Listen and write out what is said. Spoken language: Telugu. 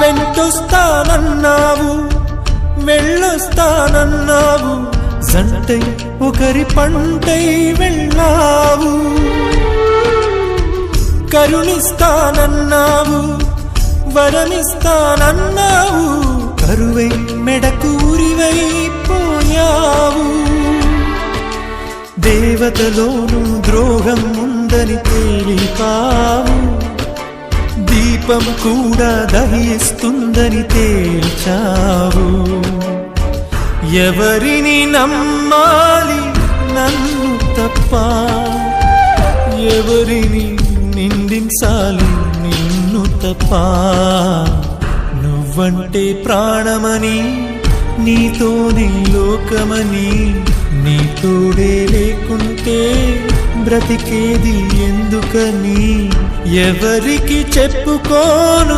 వెంటొస్తానన్నావు వెళ్ళొస్తానన్నావు, జంటై ఒకరి పంటై వెళ్ళావు. కరుణిస్తానన్నావు వరమిస్తానన్నావు, కరువై మెడకూరివై పోయావు. దేవతలోను ద్రోహం ఉందని తేలిపావు, దీపం కూడా దహిస్తుందని తేల్చావు. ఎవరిని నమ్మాలి నన్ను తప్ప, ఎవరిని నిందించాలి నిన్ను తప్ప. నువ్వంటే ప్రాణమని, నీతోనే లోకమని, నీ తోడే లేకుంటే బ్రతికేది ఎందుకని ఎవరికి చెప్పుకోను.